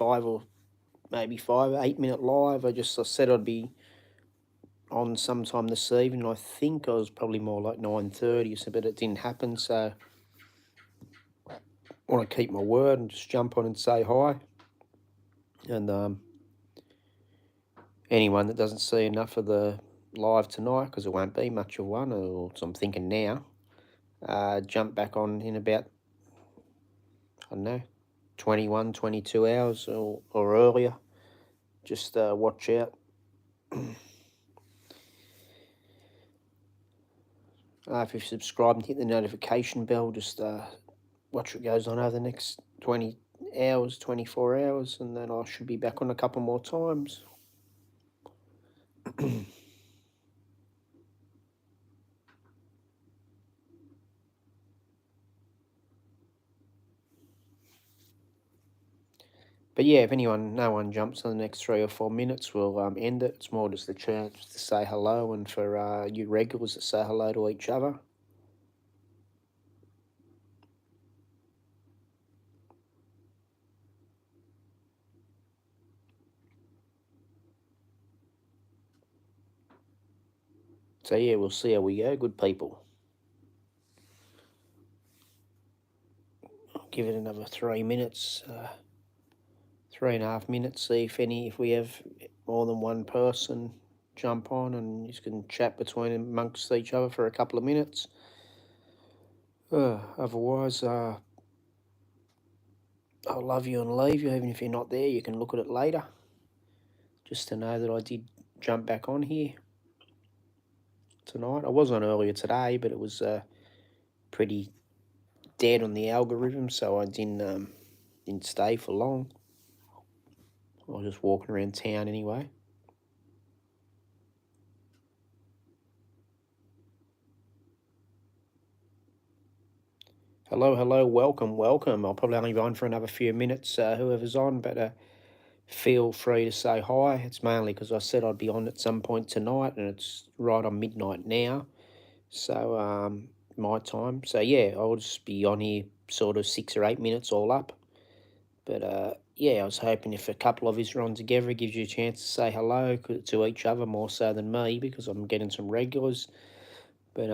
or maybe 8 minute live. I said I'd be on sometime this evening. I think I was probably more like 9:30, so but it didn't happen. So I want to keep my word and just jump on and say hi. And anyone that doesn't see enough of the live tonight, because it won't be much of one, or so I'm thinking now, jump back on in about, I don't know, 21, 22 hours or earlier. Just watch out. If you've subscribed and hit the notification bell, just watch what goes on over the next 20 hours, 24 hours, and then I should be back on a couple more times. But yeah, if no one jumps in the next 3 or 4 minutes, we'll end it. It's more just a chance to say hello and for you regulars to say hello to each other. So yeah, we'll see how we go, good people. I'll give it another 3 minutes, 3.5 minutes, see if we have more than one person jump on and you can chat amongst each other for a couple of minutes. Otherwise, I'll love you and leave you. Even if you're not there, you can look at it later. Just to know that I did jump back on here tonight. I was on earlier today, but it was pretty dead on the algorithm, so I didn't stay for long. I was just walking around town anyway. Hello, welcome. I'll probably only be on for another few minutes, whoever's on, but feel free to say hi. It's mainly because I said I'd be on at some point tonight, and it's right on midnight now, so my time. So yeah, I'll just be on here sort of 6 or 8 minutes all up. But yeah, I was hoping if a couple of us are on together, it gives you a chance to say hello to each other more so than me, because I'm getting some regulars. But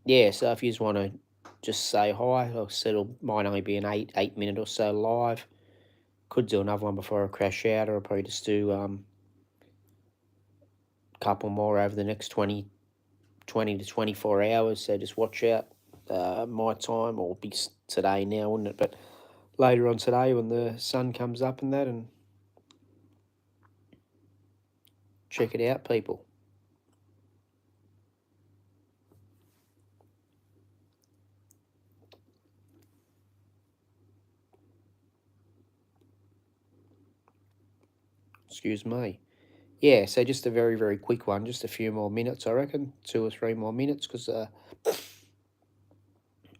yeah, so if you just want to just say hi, like I said, it might only be an 8 minute or so live. Could do another one before I crash out, or I'll probably just do a couple more over the next 20 to 24 hours. So just watch out. My time, or be today now, wouldn't it? But later on today when the sun comes up and that, and check it out, people. Excuse me. Yeah, so just a very, very quick one. Just a few more minutes, I reckon. 2 or 3 more minutes, because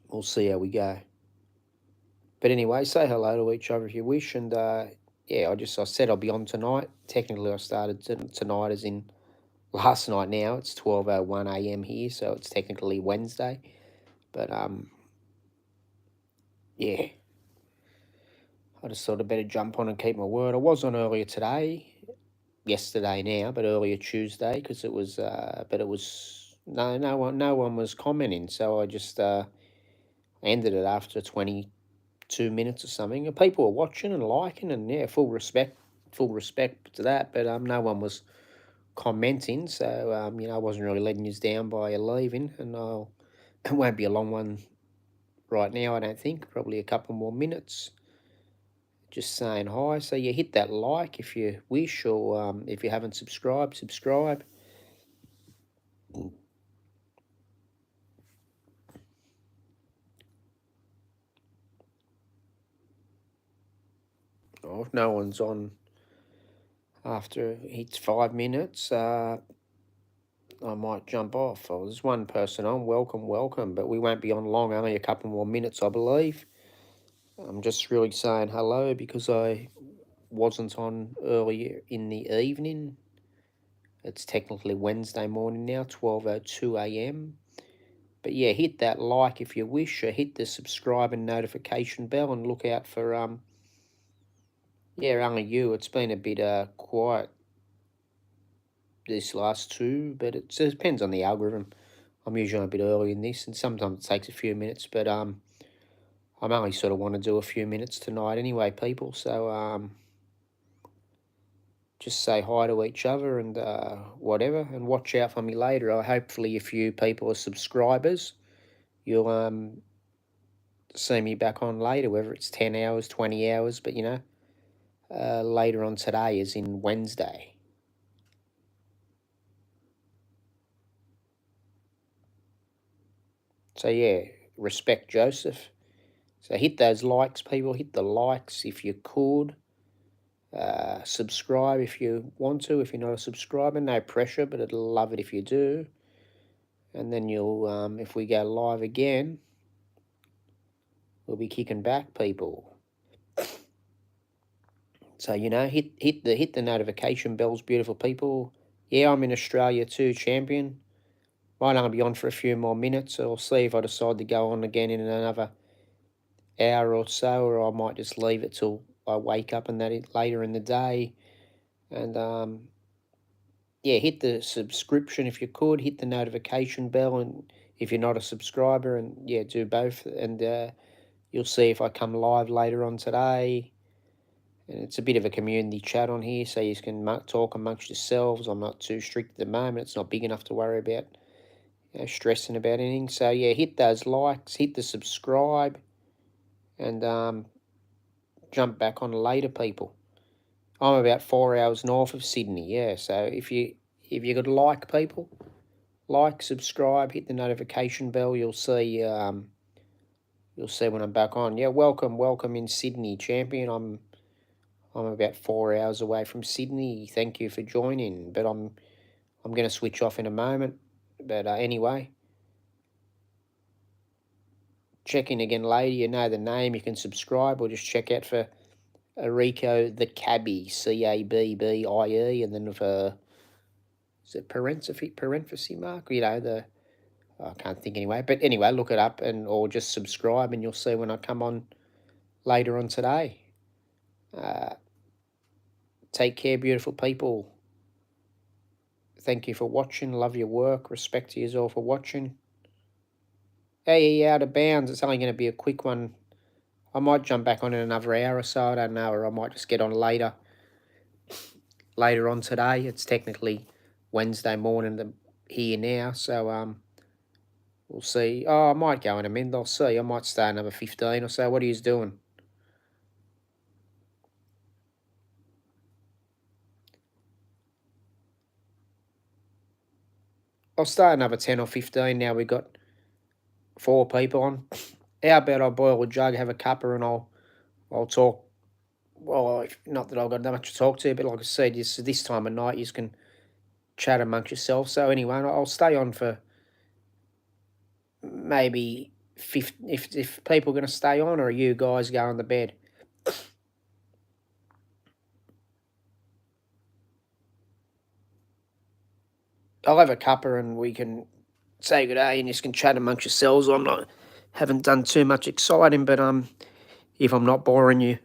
we'll see how we go. But anyway, say hello to each other if you wish. And yeah, I said I'll be on tonight. Technically, I started tonight as in last night now. It's 12:01 a.m. here, so it's technically Wednesday. But yeah, I just thought I'd better jump on and keep my word. I was on earlier today, yesterday now, but earlier Tuesday, because it was, but it was, no one was commenting. So I just ended it after 22 minutes or something. And people were watching and liking, and yeah, full respect to that. But no one was commenting, so I wasn't really letting you down by leaving. And it won't be a long one right now, I don't think. Probably a couple more minutes. Just saying hi. So you hit that like if you wish, or if you haven't subscribed, subscribe. Oh, if no one's on after it hits 5 minutes, I might jump off. Oh, there's one person on. Welcome. But we won't be on long, only a couple more minutes, I believe. I'm just really saying hello because I wasn't on earlier in the evening. It's technically Wednesday morning now, 12:02 a.m. But yeah, hit that like if you wish, or hit the subscribe and notification bell, and look out for Yeah, only you. It's been a bit quiet this last two, but it depends on the algorithm. I'm usually a bit early in this, and sometimes it takes a few minutes. But I'm only sort of want to do a few minutes tonight anyway, people. So just say hi to each other and whatever, and watch out for me later. Hopefully, if you people are subscribers, you'll see me back on later, whether it's 10 hours, 20 hours, but later on today, is in Wednesday. So yeah, respect Joseph. So hit those likes, people. Hit the likes if you could. Subscribe if you want to. If you're not a subscriber, no pressure, but I'd love it if you do. And then you'll, if we go live again, we'll be kicking back, people. So hit the notification bells, beautiful people. Yeah, I'm in Australia too, champion. Might only be on for a few more minutes. I'll see if I decide to go on again in another hour or so, or I might just leave it till I wake up and that later in the day. And yeah, hit the subscription if you could, hit the notification bell, and if you're not a subscriber, and yeah, do both, and you'll see if I come live later on today. And it's a bit of a community chat on here, so you can talk amongst yourselves. I'm not too strict at the moment. It's not big enough to worry about stressing about anything. So yeah, hit those likes, hit the subscribe, and jump back on later, people. I'm about 4 hours north of Sydney, yeah. So if you could like, people, like, subscribe, hit the notification bell. You'll see when I'm back on. Yeah, welcome in Sydney, champion. I'm about 4 hours away from Sydney. Thank you for joining. But I'm going to switch off in a moment. But anyway, check in again later. You know the name. You can subscribe or just check out for Errico the Cabbie, Cabbie, and then for is it parenthesis mark? I can't think anyway. But anyway, look it up or just subscribe, and you'll see when I come on later on today. Take care, beautiful people. Thank you for watching. Love your work. Respect to you all for watching. Hey, out of bounds. It's only going to be a quick one. I might jump back on in another hour or so. I don't know, or I might just get on later on today. It's technically Wednesday morning here now, so we'll see. Oh, I might go in a minute. I'll see. I might stay another 15 or so. What are you doing? I'll stay another 10 or 15 now. We've got 4 people on. How about I boil a jug, have a cuppa, and I'll talk. Well, not that I've got that much to talk to, but like I said, this time of night you can chat amongst yourselves. So anyway, I'll stay on for maybe 50, if people are going to stay on, or are you guys going to bed? I'll have a cuppa and we can say good day and you can chat amongst yourselves. Haven't done too much exciting, but if I'm not boring you,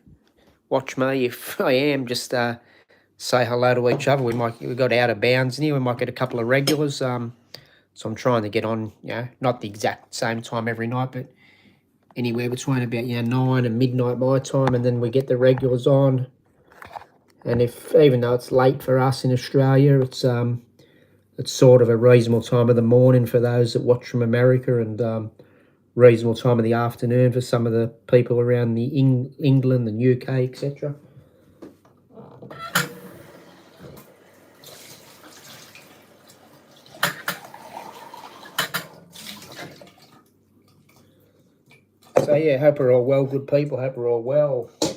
watch me. If I am, just say hello to each other. We got out of bounds in here. We might get a couple of regulars. So I'm trying to get on, not the exact same time every night, but anywhere between about 9 and midnight my time, and then we get the regulars on. And even though it's late for us in Australia, it's sort of a reasonable time of the morning for those that watch from America, and reasonable time of the afternoon for some of the people around the England and UK, etc. So yeah, hope we're all well, good people. Hope we're all well. I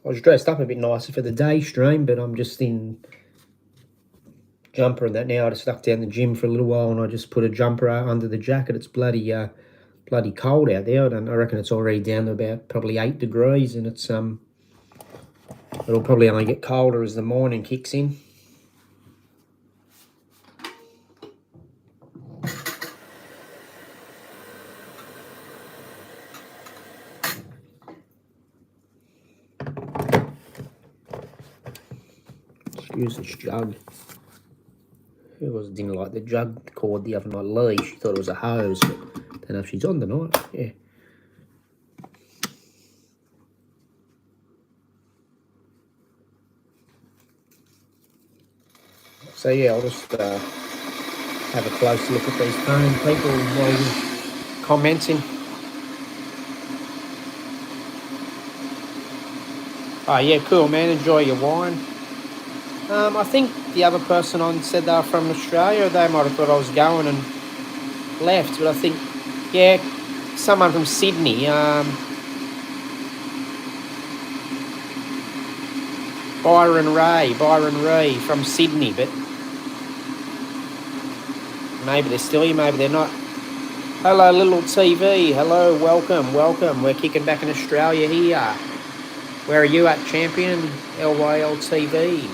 was dressed up a bit nicer for the day stream, but I'm just in jumper and that now. I just stuck down the gym for a little while, and I just put a jumper under the jacket. It's bloody cold out there. I reckon it's already down to about probably 8 degrees, and it'll probably only get colder as the morning kicks in. use this jug. Who didn't like the jug cord the other night? Lee, she thought it was a hose, but I don't know if she's on tonight. Yeah. So yeah, I'll just have a close look at these phone people while you're commenting. Oh yeah, cool man, enjoy your wine. I think the other person on said they were from Australia. They might have thought I was going and left, but I think, yeah, someone from Sydney. Byron Ray from Sydney, but maybe they're still here, maybe they're not. Hello, Little TV. Hello, welcome. We're kicking back in Australia here. Where are you at, champion? LYL TV.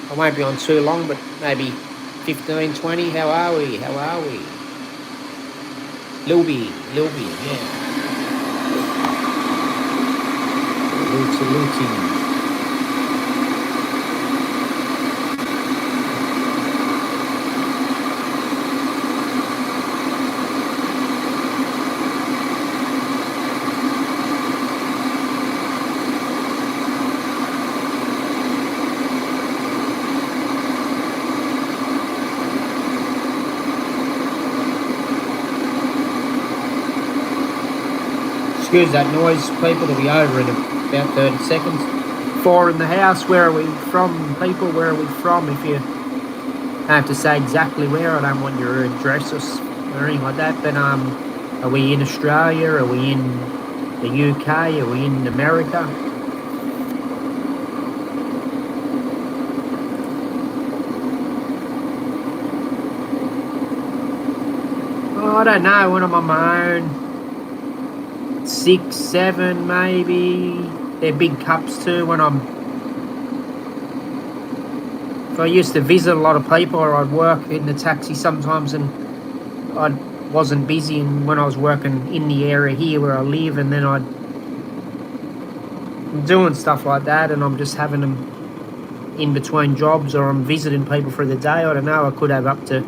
I won't be on too long, but maybe 15, 20. How are we? Lilby, yeah. Luti. Excuse that noise, people. It'll be over in about 30 seconds. 4 in the house. Where are we from, people? Where are we from? If you have to say exactly where, I don't want your address or anything like that. But are we in Australia? Are we in the UK? Are we in America? Oh, I don't know. When I'm on my own. 6, 7 maybe. They're big cups too. If I used to visit a lot of people, or I'd work in the taxi sometimes, and I wasn't busy, and when I was working in the area here where I live, and then I'm doing stuff like that, and I'm just having them in between jobs, or I'm visiting people for the day. I don't know. I could have up to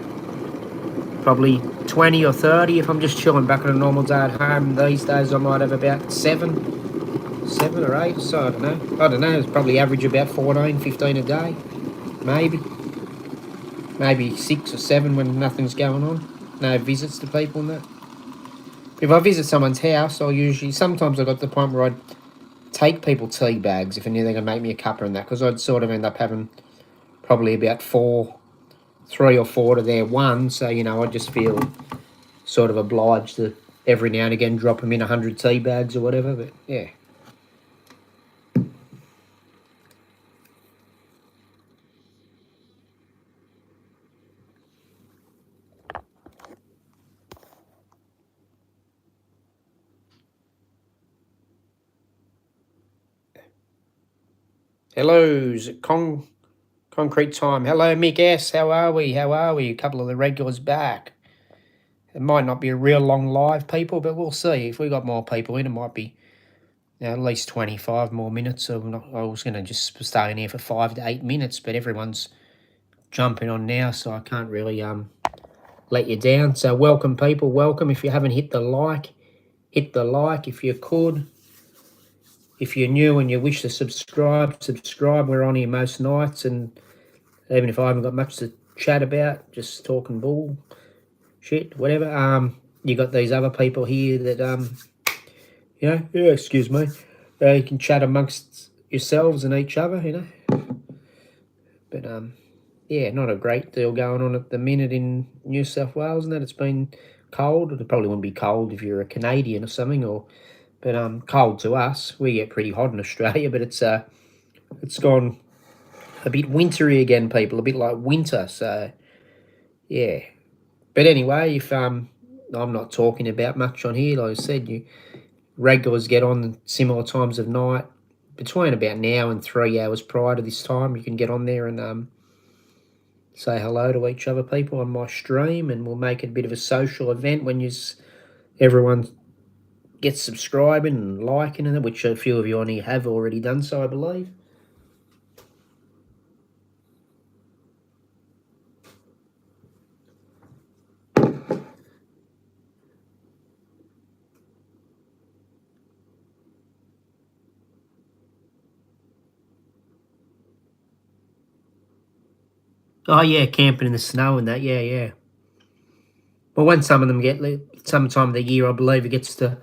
probably 20 or 30 if I'm just chilling back on a normal day at home. These days I might have about 7 or 8, so I don't know, it's probably average about 14, 15 a day, maybe 6 or 7 when nothing's going on, no visits to people and that. If I visit someone's house, sometimes I got to the point where I'd take people tea bags if I knew they were going to make me a cuppa and that, because I'd sort of end up having probably about 3 or 4 to their one, so I just feel sort of obliged to every now and again drop them in 100 tea bags or whatever, but yeah. Hello, is it Concrete Time? Hello, Mick S. How are we? A couple of the regulars back. It might not be a real long live, people, but we'll see. If we got more people in, it might be at least 25 more minutes. So I was going to just stay in here for 5 to 8 minutes, but everyone's jumping on now, so I can't really let you down. So welcome, people. Welcome. If you haven't hit the like if you could. If you're new and you wish to subscribe. We're on here most nights, and even if I haven't got much to chat about, just talking bull shit, whatever. You got these other people here that excuse me. You can chat amongst yourselves and each other, But yeah, not a great deal going on at the minute in New South Wales, and that it's been cold. It probably wouldn't be cold if you're a Canadian or something, but cold to us. We get pretty hot in Australia, but it's gone a bit wintry again, people, a bit like winter. So yeah, but anyway, if I'm not talking about much on here, like I said, you regulars get on similar times of night, between about now and 3 hours prior to this time. You can get on there and say hello to each other, people, on my stream, and we'll make it a bit of a social event when everyone gets subscribing and liking, and which a few of you on here have already done so, I believe. Oh yeah, camping in the snow and that. Yeah, yeah. Well, when some of them get some time of the year, I believe it gets to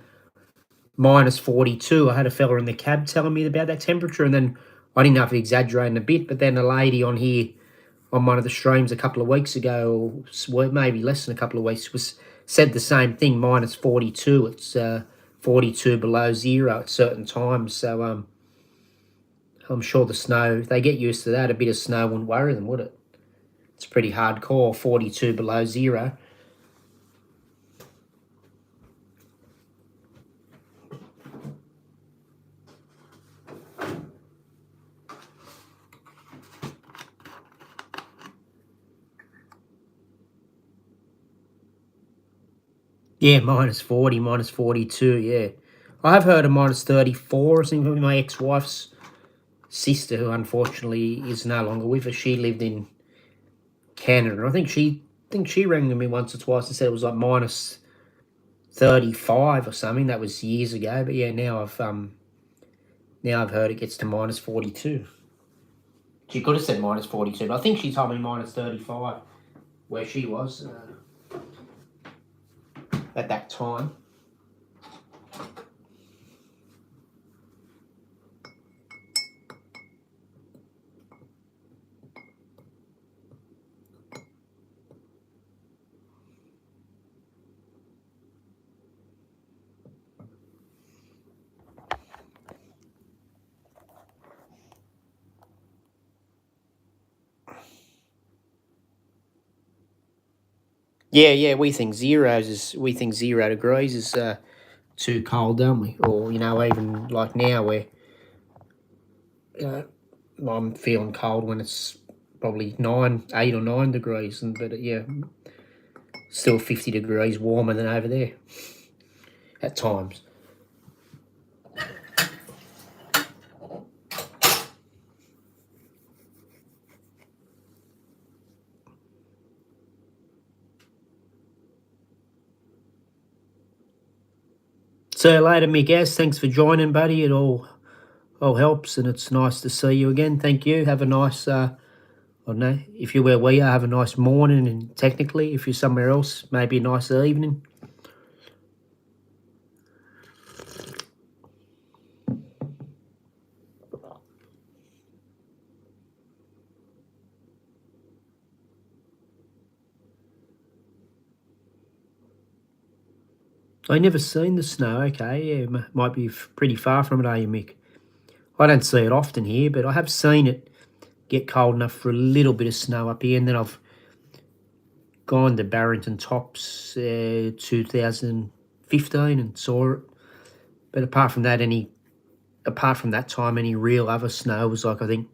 -42. I had a fella in the cab telling me about that temperature, and then I didn't know if he exaggerated a bit, but then a lady on here on one of the streams a couple of weeks ago, or maybe less than a couple of weeks, was said the same thing. -42. It's 42 below zero at certain times. So I'm sure the snow, if they get used to that, a bit of snow wouldn't worry them, would it? It's pretty hardcore. 42 below zero. Yeah, -40, -42. Yeah, I have heard of -34 or something. My ex-wife's sister, who unfortunately is no longer with us, she lived in Canada. I think she rang me once or twice and said it was like -35 or something. That was years ago. But yeah, now I've heard it gets to -42. She could have said -42, but I think she told me -35 where she was at that time. Yeah, yeah, we think 0 degrees is too cold, don't we? Or even like now where uh, I'm feeling cold when it's probably 8 or 9 degrees, but yeah, still 50 degrees warmer than over there at times. See you later, Mick S. Thanks for joining, buddy. It all helps, and it's nice to see you again. Thank you. Have a nice, I don't know, if you're where we are, have a nice morning, and technically, if you're somewhere else, maybe a nice evening. I never seen the snow. Okay, yeah, might be pretty far from it, are you, Mick? I don't see it often here, but I have seen it get cold enough for a little bit of snow up here, and then I've gone to Barrington Tops 2015 and saw it. But apart from that time, any real other snow was like I think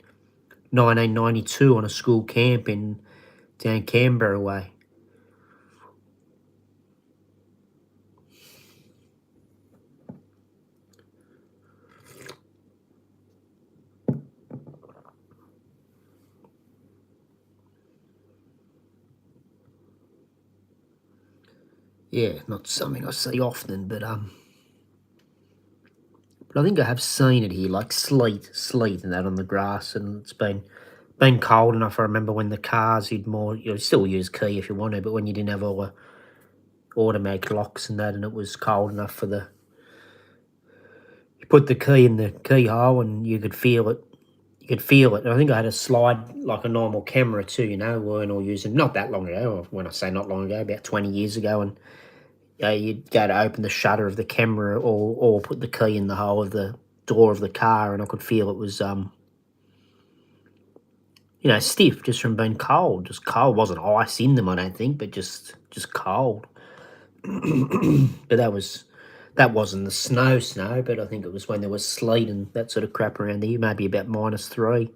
1992 on a school camp in down Canberra way. Yeah, not something I see often, but I think I have seen it here, like sleet and that on the grass, and it's been cold enough. I remember when the cars you'd still use key if you wanted, but when you didn't have all the automatic locks and that, and it was cold enough for you put the key in the keyhole and you could feel it. You could feel it. And I think I had a slide like a normal camera too. Weren't all using not that long ago. When I say not long ago, about 20 years ago, and you'd go to open the shutter of the camera or put the key in the hole of the door of the car, and I could feel it was stiff just from being cold. Just cold. Wasn't ice in them, I don't think, but just cold. But that wasn't the snow, but I think it was when there was sleet and that sort of crap around here, maybe about -3.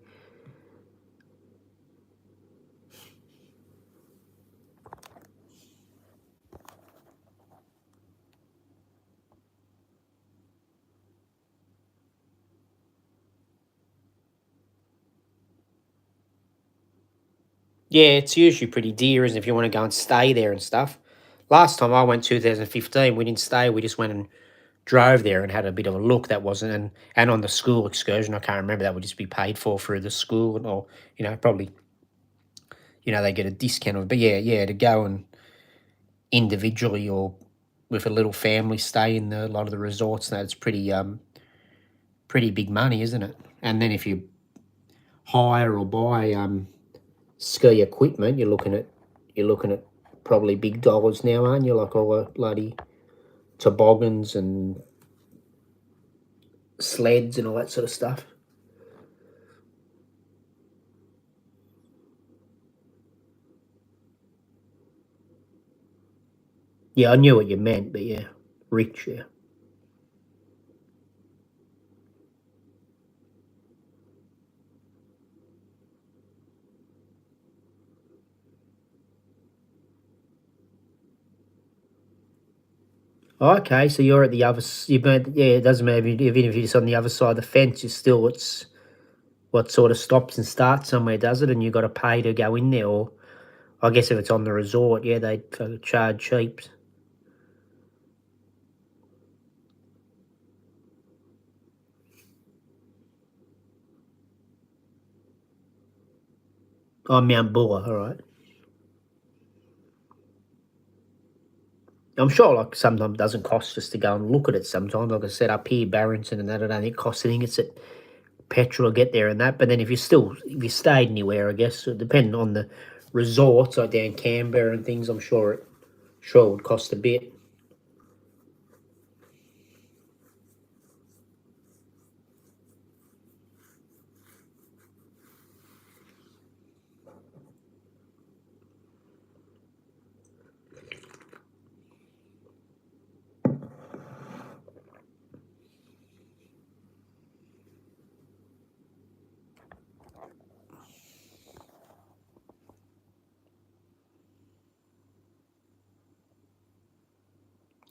Yeah, it's usually pretty dear, isn't it, if you want to go and stay there and stuff. Last time I went 2015, we didn't stay, we just went and drove there and had a bit of a look. That wasn't and on the school excursion, I can't remember, that would just be paid for through the school, or probably they get a discount. But yeah, to go and individually or with a little family stay in a lot of the resorts, that's pretty big money, isn't it? And then if you hire or buy ski equipment, you're looking at probably big dollars now, aren't you? Like all the bloody toboggans and sleds and all that sort of stuff. Yeah, I knew what you meant, but yeah, rich, yeah. Okay, so you're at the other. Yeah, it doesn't matter even if you're just on the other side of the fence. It's what sort of stops and starts somewhere, does it? And you got to pay to go in there, or I guess if it's on the resort, yeah, they charge cheap. Oh, Mount Buller, all right. I'm sure, like sometimes it doesn't cost just to go and look at it. Sometimes, like I said up here, Barrington and that, I don't think it costs anything. It's at petrol to get there and that. But then if you stayed anywhere, I guess depending on the resorts, like down Canberra and things, I'm sure it would cost a bit.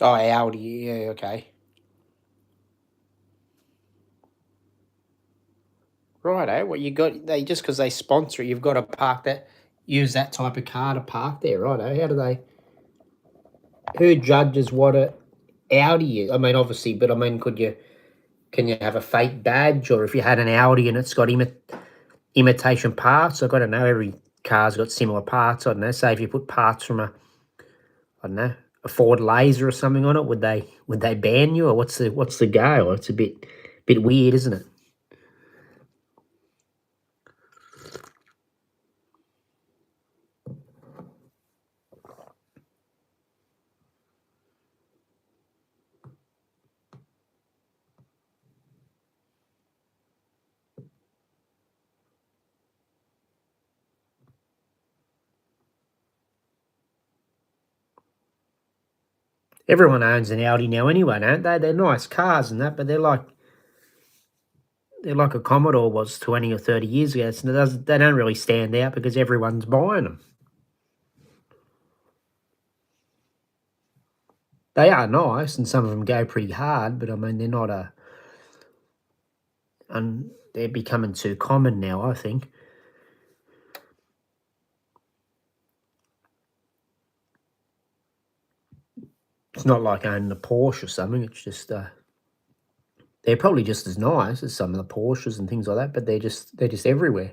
Oh, Audi, yeah, okay. Right, eh? Well, you got they just because they sponsor it, you've got to use that type of car to park there, right? Eh? How do they? Who judges what a Audi is? I mean, obviously, but I mean, can you have a fake badge, or if you had an Audi and it's got imitation parts? I've got to know every car's got similar parts. I don't know. Say if you put parts from I don't know, a Ford Laser or something on it, would they ban you, or what's the go? It's a bit weird, isn't it? Everyone owns an Audi now anyway, don't they? They're nice cars and that, but they're like a Commodore was 20 or 30 years ago. So they don't really stand out because everyone's buying them. They are nice, and some of them go pretty hard, but I mean they're not and they're becoming too common now, I think. It's not like owning a Porsche or something. It's just they're probably just as nice as some of the Porsches and things like that, but they're just everywhere.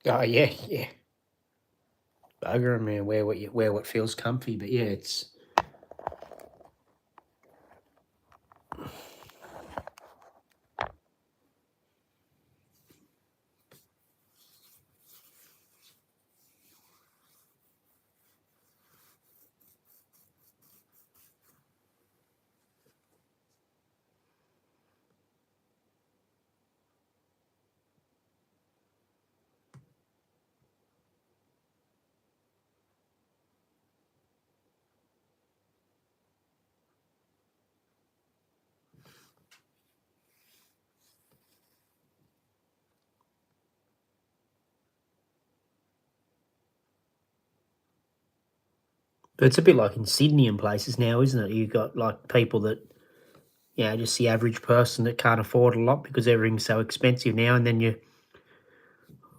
Oh yeah, yeah. Bugger 'em, man. Wear what feels comfy, but yeah, it's But it's a bit like in Sydney and places now, isn't it? You've got like people that, just the average person that can't afford a lot because everything's so expensive now, and then you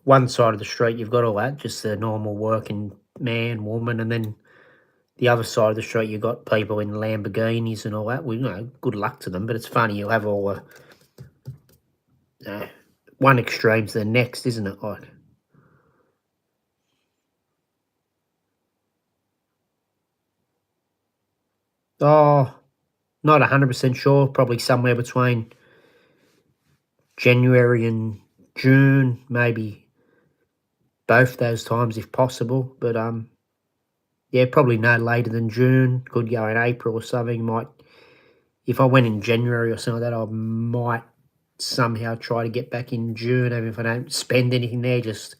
one side of the street you've got all that, just the normal working man, woman, and then the other side of the street you've got people in Lamborghinis and all that. Well, good luck to them, but it's funny, you'll have all one extreme to the next, isn't it? Like, oh, not 100% sure. Probably somewhere between January and June, maybe both those times if possible. But yeah, probably no later than June. Could go in April or something. Might, if I went in January or something like that, I might somehow try to get back in June, even if I don't spend anything there, just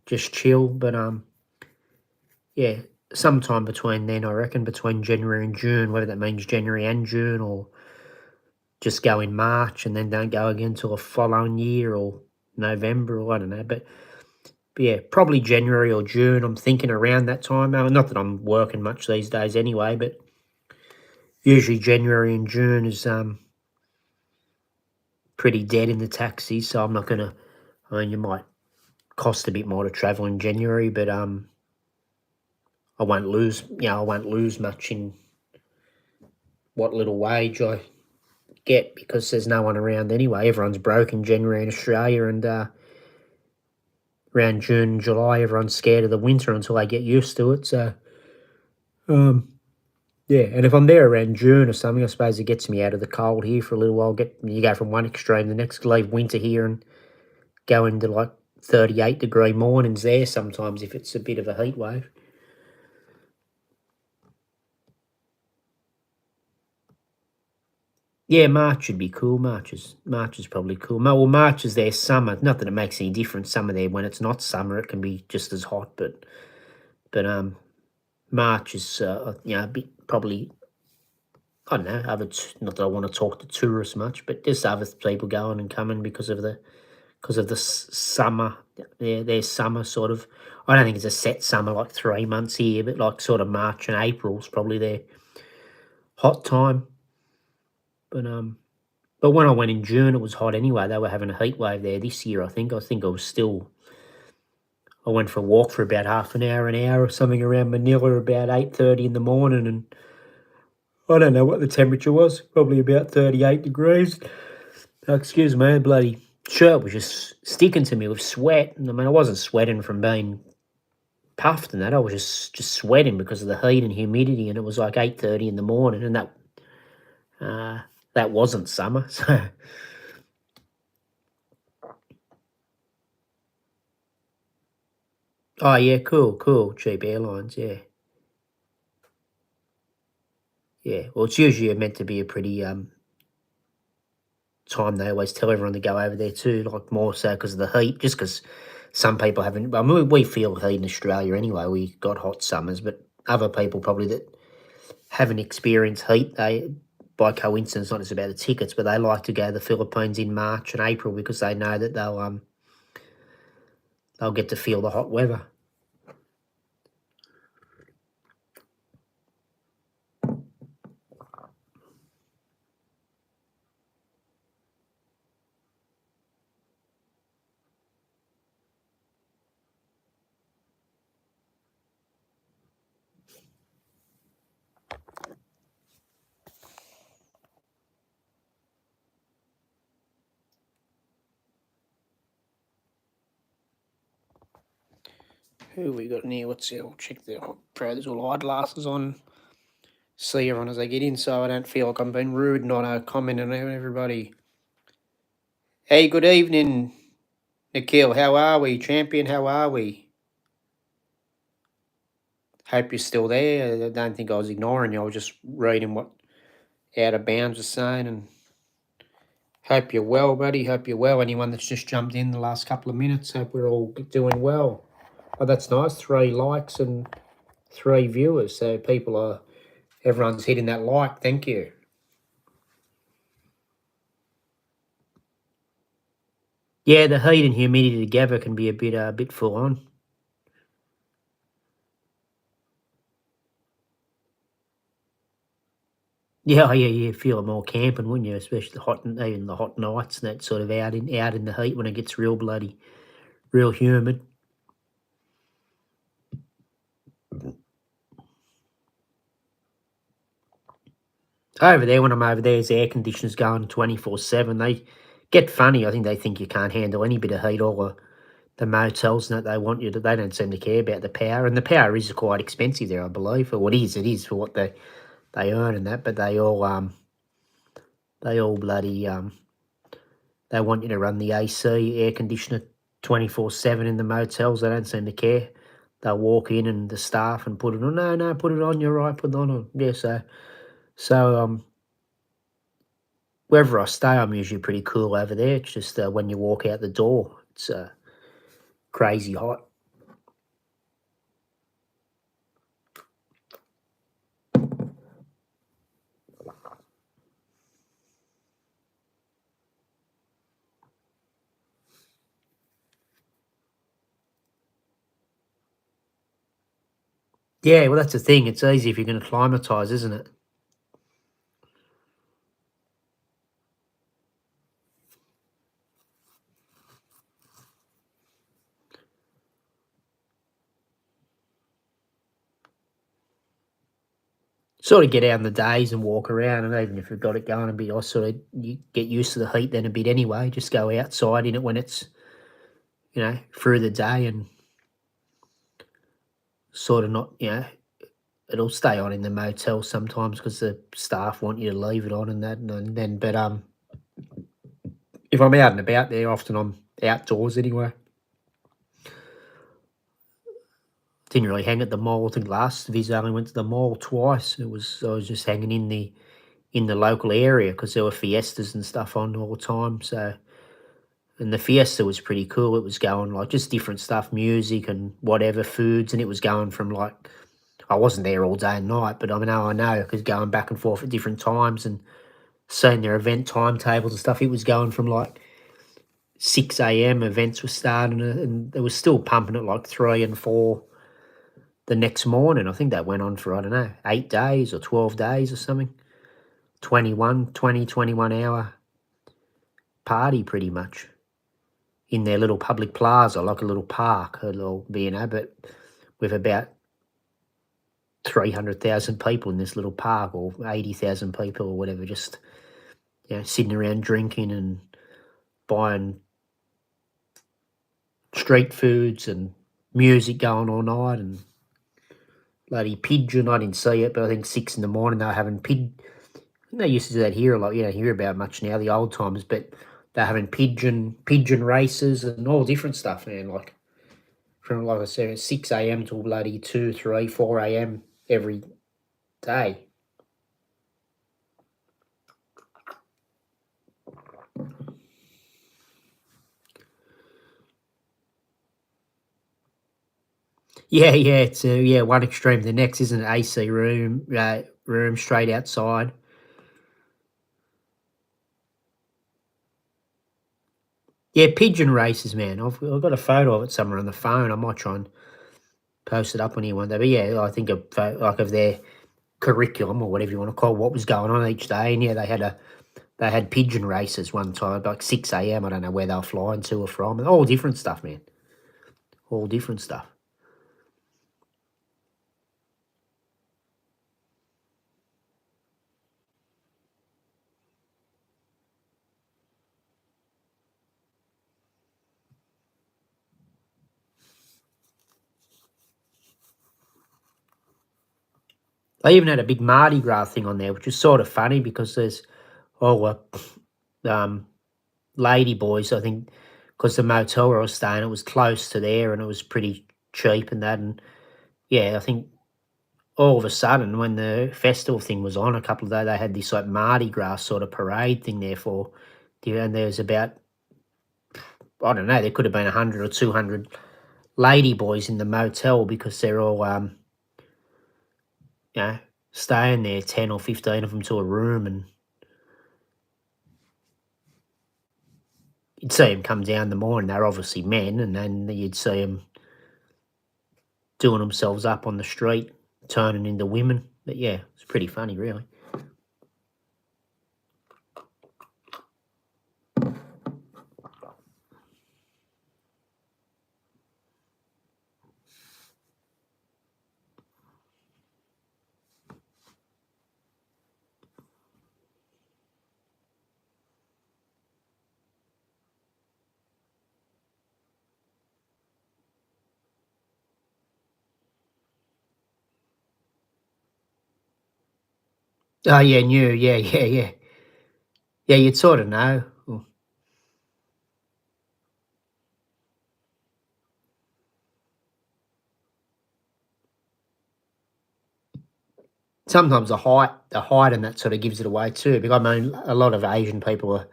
chill. But yeah, sometime between then, I reckon, between January and June, whether that means January and June or just go in March and then don't go again till the following year or November or I don't know. But yeah, probably January or June. I'm thinking around that time. Not that I'm working much these days anyway, but usually January and June is pretty dead in the taxis. So I'm not gonna. I mean, you might cost a bit more to travel in January, but I won't lose. I won't lose much in what little wage I get because there's no one around anyway. Everyone's broke in January in Australia, and around June and July, everyone's scared of the winter until they get used to it. So, yeah, and if I'm there around June or something, I suppose it gets me out of the cold here for a little while. You go from one extreme to the next, leave winter here and go into like 38-degree mornings there sometimes if it's a bit of a heat wave. Yeah, March would be cool. March is probably cool. Well, March is their summer. Not that it makes any difference. Summer there, when it's not summer, it can be just as hot. But March is a bit probably. I don't know. Not that I want to talk to tourists much, but just other people going and coming because of the summer. Their summer sort of. I don't think it's a set summer like 3 months here, but like sort of March and April is probably their hot time. But when I went in June, it was hot anyway. They were having a heat wave there this year, I think. I think I was still. I went for a walk for about half an hour or something around Manila about 8:30 in the morning, and I don't know what the temperature was. Probably about 38 degrees. Excuse me, bloody shirt was just sticking to me with sweat. And I mean, I wasn't sweating from being puffed and that. I was just sweating because of the heat and humidity. And it was like 8:30 in the morning, and that wasn't summer. So. Oh yeah, cool. Cheap airlines, yeah. Yeah. Well, it's usually meant to be a pretty time they always tell everyone to go over there too, like more so because of the heat, just because some people haven't. I mean, we feel heat in Australia anyway. We got hot summers, but other people probably that haven't experienced heat, they, by coincidence, not just about the tickets, but they like to go to the Philippines in March and April because they know that they'll get to feel the hot weather. Who we got in here? What's it? I'll check the throw these little eyeglasses on. See everyone as they get in, so I don't feel like I'm being rude, not commenting on everybody. Hey, good evening, Nikhil. How are we, champion? How are we? Hope you're still there. I don't think I was ignoring you. I was just reading what Out of Bounds was saying, and hope you're well, buddy. Hope you're well. Anyone that's just jumped in the last couple of minutes, hope we're all doing well. Oh, that's nice. 3 likes and 3 viewers. So everyone's hitting that like. Thank you. Yeah, the heat and humidity together can be a bit full on. Yeah, oh, yeah, you feel it more camping, wouldn't you? Especially even the hot nights and that sort of out in the heat when it gets real humid. Over there, when I'm over there, there's air conditioners going 24/7. They get funny. I think they think you can't handle any bit of heat. All the motels and that they want you to. They don't seem to care about the power, and the power is quite expensive there, I believe. For what is it is for what they earn and that, but they all bloody they want you to run the AC air conditioner 24/7 in the motels. They don't seem to care. They'll walk in and the staff and put it on. No, no, put it on. You're right. Put it on. Yeah, so wherever I stay, I'm usually pretty cool over there. It's just when you walk out the door, it's crazy hot. Yeah, well, that's the thing. It's easy if you're going to acclimatise, isn't it? Sort of get out in the days and walk around, and even if you've got it going a bit, I sort of you get used to the heat then a bit anyway. Just go outside in it when it's through the day and sort of not it'll stay on in the motel sometimes because the staff want you to leave it on and that, and then but if I'm out and about there, often I'm outdoors anyway. Didn't really hang at the mall. I think last visit I only went to the mall twice. I was just hanging in the local area because there were fiestas and stuff on all the time. So, and the fiesta was pretty cool. It was going like just different stuff, music and whatever foods, and it was going from like I wasn't there all day and night, but I know because going back and forth at different times and seeing their event timetables and stuff. It was going from like 6 a.m. events were starting, and it was still pumping at like 3 and 4 the next morning. I think that went on for, I don't know, 8 days or 12 days or something. 21 hour party pretty much in their little public plaza, like a little park, a little but with about 300,000 people in this little park, or 80,000 people or whatever, just sitting around drinking and buying street foods and music going all night and bloody pigeon. I didn't see it, but I think 6 in the morning they were having They used to do that here a lot. You don't hear about much now, the old times, but they're having pigeon races and all different stuff, man. Like from, like I said, 6 a.m. till bloody 2, 3, 4 a.m. every day. Yeah, it's one extreme to the next, isn't it? AC room straight outside. Yeah, pigeon races, man. I've got a photo of it somewhere on the phone. I might try and post it up on here one day. But yeah, I think of their curriculum or whatever you want to call what was going on each day. And yeah, they had pigeon races one time, like 6 a.m. I don't know where they were flying to or from. All different stuff, man. All different stuff. They even had a big Mardi Gras thing on there, which is sort of funny because there's all lady boys, I think, because the motel where I was staying, it was close to there and it was pretty cheap and that. And yeah, I think all of a sudden when the festival thing was on a couple of days, they had this like Mardi Gras sort of parade thing there and there was about, I don't know, there could have been 100 or 200 lady boys in the motel because they're all, staying there, 10 or 15 of them to a room, and you'd see them come down in the morning. They're obviously men, and then you'd see them doing themselves up on the street, turning into women. But yeah, it's pretty funny, really. Oh, yeah, knew. Yeah, yeah, yeah. Yeah, you'd sort of know. Sometimes the height and that sort of gives it away too. Because I mean, a lot of Asian people are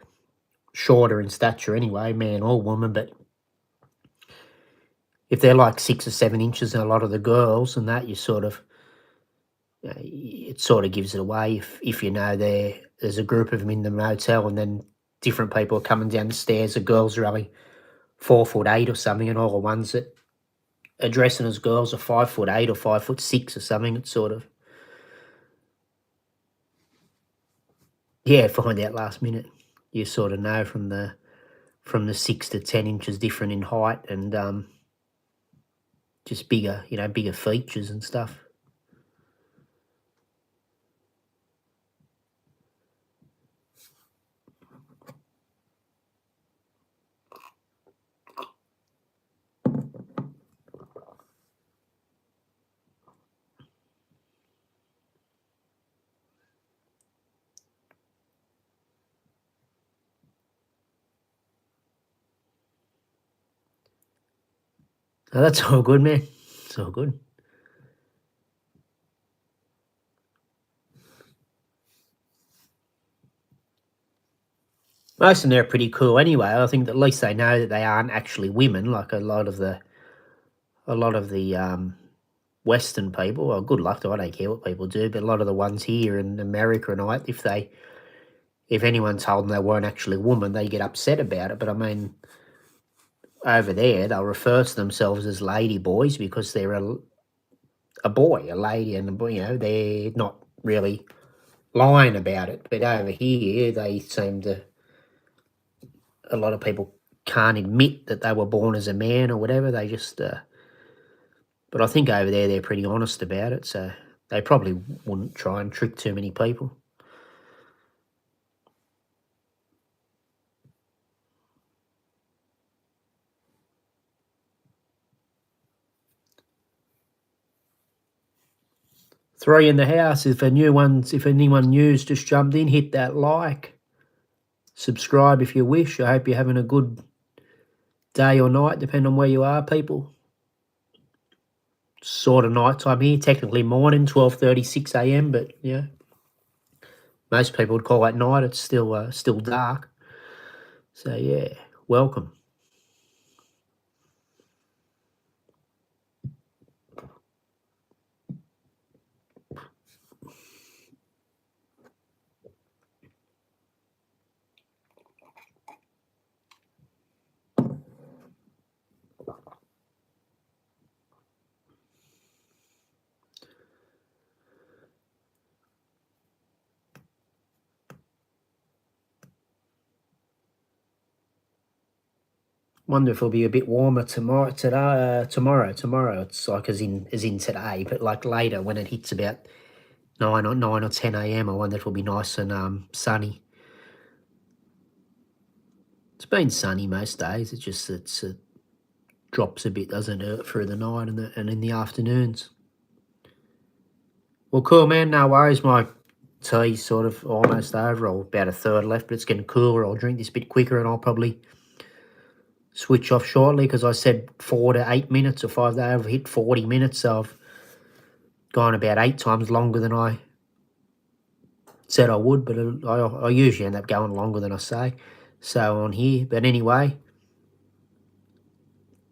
shorter in stature anyway, man or woman. But if they're like 6 or 7 inches, and a lot of the girls and that, you sort of, it sort of gives it away if you know there's a group of them in the motel, and then different people are coming down the stairs. The girls are only 4'8" or something, and all the ones that are dressing as girls are 5'8" or 5'6" or something. It's sort of, yeah, find out last minute. You sort of know from the 6 to 10 inches different in height, and just bigger, bigger features and stuff. Oh, that's all good, man. It's all good. Most of them are pretty cool anyway. I think that at least they know that they aren't actually women, like a lot of the Western people. Well, good luck to. I don't care what people do, but a lot of the ones here in America and all, if anyone told them they weren't actually a woman, they get upset about it. But I mean, over there, they'll refer to themselves as lady boys because they're a boy, a lady, and a boy. They're not really lying about it. But over here, they seem to. A lot of people can't admit that they were born as a man or whatever. They just. But I think over there they're pretty honest about it, so they probably wouldn't try and trick too many people. Three in the house. If anyone new's just jumped in, hit that like. Subscribe if you wish. I hope you're having a good day or night, depending on where you are, people. Sort of night time here, technically morning, 12:36 a.m. But yeah, most people would call that night. It's still dark. So yeah, welcome. Wonder if it'll be a bit warmer tomorrow. Tomorrow. It's like as in today, but like later when it hits about 9 or 10 a.m. I wonder if it'll be nice and sunny. It's been sunny most days. It drops a bit, doesn't it, through the night and in the afternoons. Well, cool, man. No worries. My tea's sort of almost over, or about a third left, but it's getting cooler. I'll drink this a bit quicker, and I'll probably switch off shortly because I said 4 to 8 minutes, or 5 days. I've hit 40 minutes, so I've gone about 8 times longer than I said I would, but I usually end up going longer than I say. So on here, but anyway,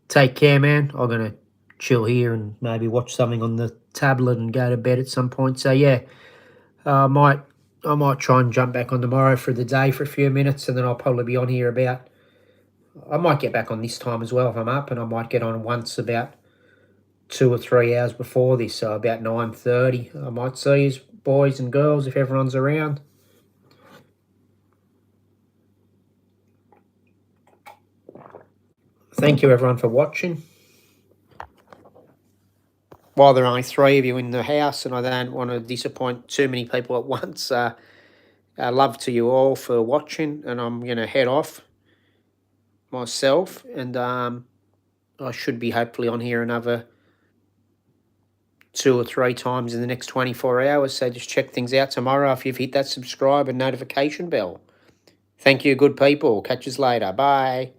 take care, man. I'm gonna chill here and maybe watch something on the tablet and go to bed at some point. So yeah, I might try and jump back on tomorrow for the day for a few minutes, and then I'll probably be on here about. I might get back on this time as well if I'm up, and I might get on once about 2 or 3 hours before this, so about 9:30. I might see you boys and girls if everyone's around. Thank you everyone for watching. While there are only 3 of you in the house, and I don't want to disappoint too many people at once, love to you all for watching, and I'm going to head off myself, and I should be hopefully on here another 2 or 3 times in the next 24 hours. So just check things out tomorrow if you've hit that subscribe and notification bell. Thank you, good people. Catch us later. Bye.